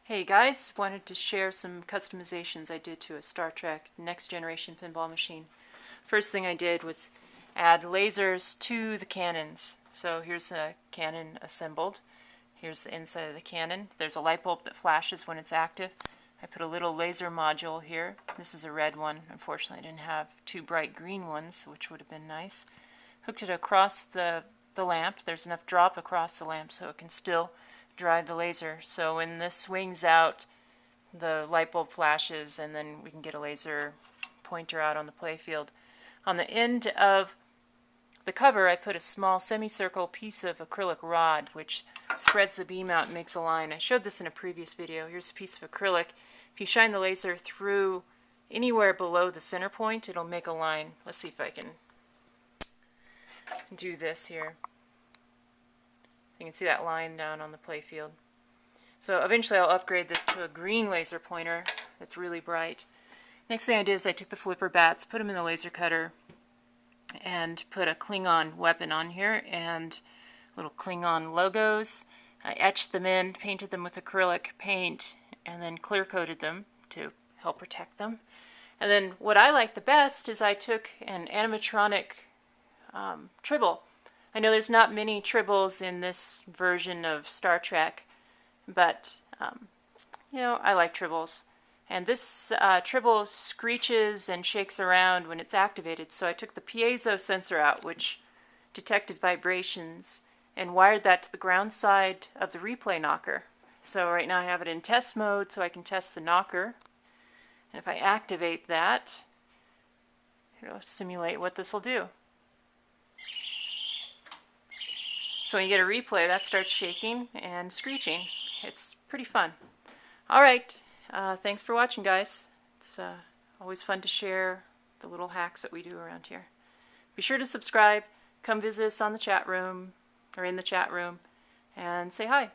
Hey guys, wanted to share some customizations I did to a Star Trek Next Generation pinball machine. First thing I did was add lasers to the cannons. So here's a cannon assembled. Here's the inside of the cannon. There's a light bulb that flashes when it's active. I put a little laser module here. This is a red one. Unfortunately I didn't have two bright green ones, which would have been nice. Hooked it across the lamp. There's enough drop across the lamp so it can still drive the laser. So when this swings out, the light bulb flashes and then we can get a laser pointer out on the playfield. On the end of the cover I put a small semicircle piece of acrylic rod which spreads the beam out and makes a line. I showed this in a previous video. Here's a piece of acrylic. If you shine the laser through anywhere below the center point, it'll make a line. Let's see if I can do this here. You can see that line down on the playfield. So eventually I'll upgrade this to a green laser pointer that's really bright. Next thing I did is I took the flipper bats, put them in the laser cutter, and put a Klingon weapon on here and little Klingon logos. I etched them in, painted them with acrylic paint, and then clear coated them to help protect them. And then what I like the best is I took an animatronic Tribble. I know there's not many Tribbles in this version of Star Trek, but you know, I like Tribbles. And this Tribble screeches and shakes around when it's activated, so I took the piezo sensor out, which detected vibrations, and wired that to the ground side of the replay knocker. So right now I have it in test mode so I can test the knocker. And if I activate that, it'll simulate what this will do. So when you get a replay, that starts shaking and screeching. It's pretty fun. Alright, thanks for watching, guys. It's always fun to share the little hacks that we do around here. Be sure to subscribe, come visit us on the chat room, or in the chat room, and say hi.